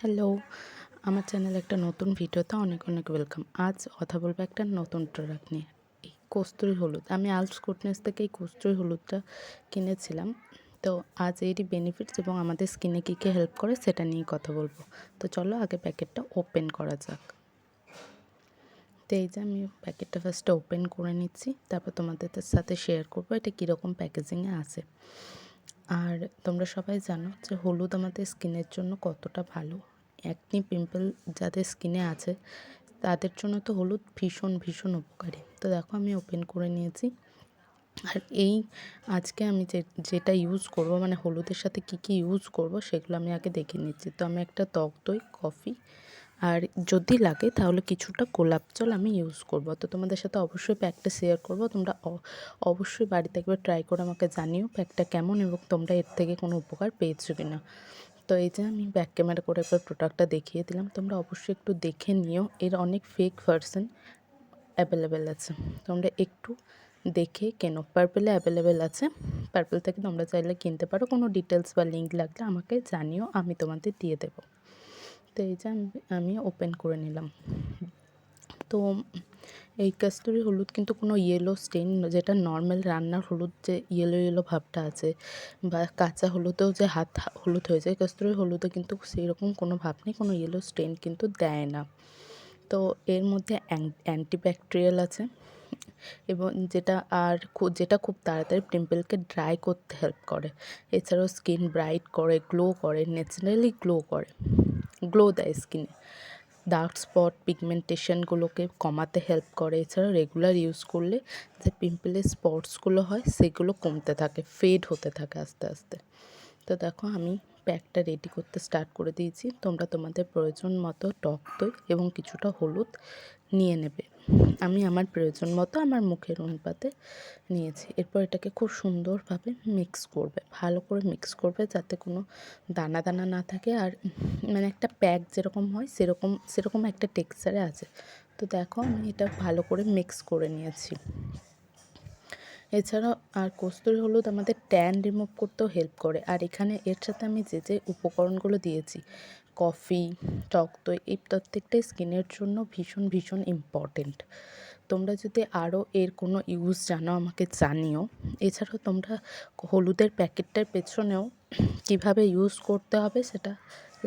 Hello, আমার চ্যানেলে একটা নতুন ভিডিওতে অনেক অনেক ওয়েলকাম। আজ কথা বলবো একটা নতুন প্রোডাক্ট নিয়ে। এই কস্তুরি হলুদ। আমি আলস গুডনেস থেকে এই কস্তুরি হলুদটা কিনেছিলাম। তো আজ এরই বেনিফিটস এবং আমাদের স্কিনে কী কী হেল্প করে সেটা নিয়ে কথা বলবো। তো চলো আগে প্যাকেটটা ওপেন করা যাক। তো এই যে আমি প্যাকেটটা ফার্স্টে ওপেন করে নিচ্ছি, তারপর তোমাদের সাথে শেয়ার করবো এটা কীরকম প্যাকেজিংয়ে আছে। আর তোমরা সবাই জানো যে হলুদ আমাদের স্কিনের জন্য কতটা ভালো। অ্যাকনি পিম্পল যাদের স্কিনে আছে তাদের জন্য তো হলুদ ভীষণ ভীষণ উপকারী। তো দেখো আমি ওপেন করে নিয়েছি। আর আজকে আমি যেটা ইউজ করব, মানে হলুদের সাথে কি কি ইউজ করব সেগুলো আমি আগে দেখে নিচ্ছি। তো আমি একটা টক দই, কফি আর যদি লাগে তাহলে কিছুটা গোলাপ জল আমি ইউজ করব। তো তোমাদের সাথে অবশ্যই প্যাকটা শেয়ার করব। তোমরা অবশ্যই বাড়িতে একবার ট্রাই করে আমাকে জানিও প্যাকটা কেমন এবং তোমরা এর থেকে কোনো উপকার পেয়েছো কি না। তো এই যে আমি ব্যাক ক্যামেরা করে একবার প্রোডাক্টটা দেখিয়ে দিলাম। তোমরা অবশ্যই একটু দেখে নিও, এর অনেক ফেক ভার্সন অ্যাভেলেবেল আছে, তোমরা একটু দেখে কেনো। পার্পেলে অ্যাভেলেবেল আছে, পার্পেল থেকে তোমরা চাইলে কিনতে পারো। কোনো ডিটেলস বা লিঙ্ক লাগলে আমাকে জানিও, আমি তোমাদের দিয়ে দেবো। তো এই যে আমি ওপেন করে নিলাম। তো এই কস্তুরি হলুদ কিন্তু কোনো ইয়েলো স্টেন, যেটা নর্মাল রান্নার হলুদ যে ইয়েলো ইয়েলো ভাবটা আছে বা কাঁচা হলুদেও যে হাত হলুদ হয়ে যায়, কস্তুরি হলুদে কিন্তু সেই রকম কোনো ভাব নেই, কোনো ইয়েলো স্টেন কিন্তু দেয় না। তো এর মধ্যে অ্যান্টিব্যাকটেরিয়াল আছে এবং যেটা খুব তাড়াতাড়ি পিম্পলকে ড্রাই করতে হেল্প করে। এছাড়াও স্কিন ব্রাইট করে, গ্লো করে, ন্যাচারালি গ্লো দেয় স্কিনে। ডার্ক স্পট পিগমেন্টেশনগুলোকে কমাতে হেল্প করে। এছাড়া রেগুলার ইউজ করলে যে পিম্পলের স্পটসগুলো হয় সেগুলো কমতে থাকে, ফেড হতে থাকে আস্তে আস্তে। তো দেখো আমি প্যাকটা রেডি করতে স্টার্ট করে দিয়েছি। তোমরা তোমাদের প্রয়োজন মতো টক দই এবং কিছুটা হলুদ নিয়ে নেবে। আমি আমার প্রয়োজন মতো আমার মুখের অনুপাতে নিয়েছি। এরপর এটাকে খুব সুন্দরভাবে মিক্স করবে, ভালো করে মিক্স করবে যাতে কোনো দানা দানা না থাকে। আর মানে একটা প্যাক যেরকম হয় সেরকম একটা টেক্সচারে আছে। তো দেখো আমি এটা ভালো করে মিক্স করে নিয়েছি। এছাড়াও আর কস্তুরি হলুদ আমাদের ট্যান রিমুভ করতেও হেল্প করে। আর এখানে এর সাথে আমি যে উপকরণগুলো দিয়েছি, কফি, টক দই, এই প্রত্যেকটাই স্কিনের জন্য ভীষণ ভীষণ ইম্পর্টেন্ট। তোমরা যদি আরও এর কোনো ইউজ জানো আমাকে জানিও। এছাড়াও তোমরা হলুদের প্যাকেটটার পেছনেও কিভাবে ইউজ করতে হবে সেটা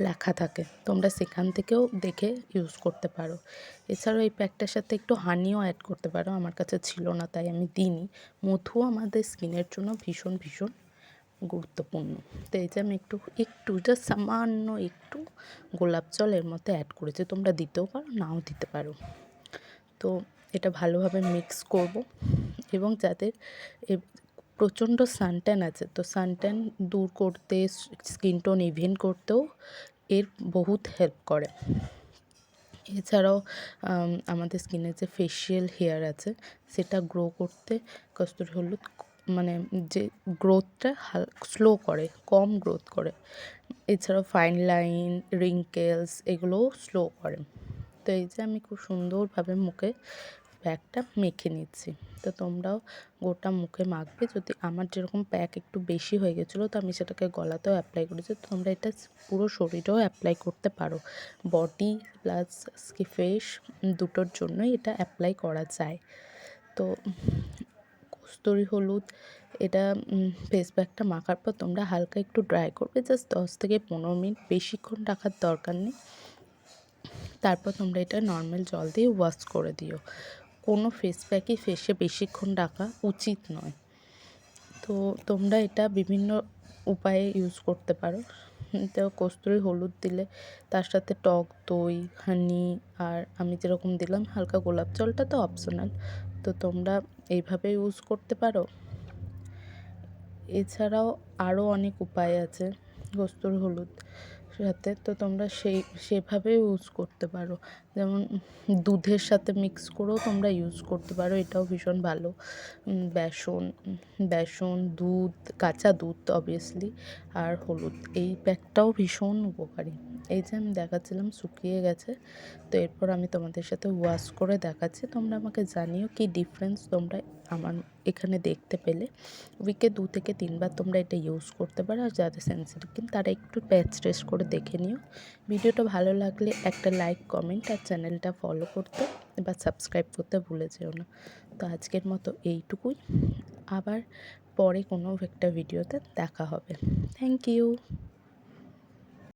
লেখা থাকে, তোমরা সেখান থেকেও দেখে ইউজ করতে পারো। এছাড়াও এই প্যাকটার সাথে একটু হানিও অ্যাড করতে পারো, আমার কাছে ছিল না তাই আমি দিইনি। মধুও আমাদের স্কিনের জন্য ভীষণ ভীষণ গুরুত্বপূর্ণ। তো এই যে আমি একটু জাস্ট সামান্য একটু গোলাপ জল এর মধ্যে অ্যাড করেছি, তোমরা দিতেও পারো নাও দিতে পারো। তো এটা ভালোভাবে মিক্স করব এবং যাদের প্রচণ্ড সানট্যান আছে, তো সানট্যান দূর করতে, স্কিন টোন ইভেন করতেও এর বহুত হেল্প করে। এছাড়াও আমাদের স্কিনের যে ফেশিয়াল হেয়ার আছে সেটা গ্রো করতে কস্তুরি হলুদ মানে যে গ্রোথটা স্লো করে, কম গ্রোথ করে। এছাড়াও ফাইন লাইন, রিঙ্কেলস এগুলোও স্লো করে। তো এই যে আমি খুব সুন্দরভাবে মুখে প্যাকটা মেখে নিচ্ছি। তো তোমরাও গোটা মুখে মাখবে। যদি আমার যেরকম প্যাক একটু বেশি হয়ে গেছিলো তো আমি সেটাকে গলাতেও অ্যাপ্লাই করেছি। তো তোমরা এটা পুরো শরীরেও অ্যাপ্লাই করতে পারো, বডি প্লাস ফেস দুটোর জন্যই এটা অ্যাপ্লাই করা যায়। তো কস্তুরি হলুদ এটা ফেস প্যাকটা মাখার পর তোমরা হালকা একটু ড্রাই করবে, জাস্ট 10 থেকে 15 মিনিট, বেশিক্ষণ রাখার দরকার নেই। তারপর তোমরা এটা নর্মাল জল দিয়ে ওয়াশ করে দিও। কোনো ফেস প্যাকই ফেসে বেশিক্ষণ রাখা উচিত নয়। তো তোমরা এটা বিভিন্ন উপায়ে ইউজ করতে পারো। তো কস্তুরি হলুদ দিলে তার সাথে টক দই, হানি আর আমি যেরকম দিলাম হালকা গোলাপ জলটা তো অপশনাল, তো তোমরা এইভাবে ইউজ করতে পারো। এছাড়াও আরও অনেক উপায় আছে কস্তুরি হলুদ সাথে, তো তোমরা সেভাবে ইউজ করতে পারো। যেমন দুধের সাথে মিক্স করেও তোমরা ইউজ করতে পারো, এটাও ভীষণ ভালো। বেসন, দুধ, কাঁচা দুধ অবভিয়াসলি, আর হলুদ, এই প্যাকটাও ভীষণ উপকারী। এই যে আমি দেখাচ্ছিলাম শুকিয়ে গেছে, তো এরপর আমি তোমাদের সাথে ওয়াশ করে দেখাচ্ছি। তোমরা আমাকে জানিও কি ডিফারেন্স তোমরা আমার এখানে দেখতে পেলে উইকে 2 থেকে 3 বার তোমরা এটা ইউজ করতে পারো। আর যাদের সেনসিটিভ স্কিন তারা একটু প্যাচ টেস্ট করে দেখে নিও। ভিডিওটা ভালো লাগলে একটা লাইক, কমেন্ট আর চ্যানেলটা ফলো করতে বা সাবস্ক্রাইব করতে ভুলে যেও না। তো আজকের মতো এইটুকুই, আবার পরে কোনো একটা ভিডিওতে দেখা হবে। Thank you.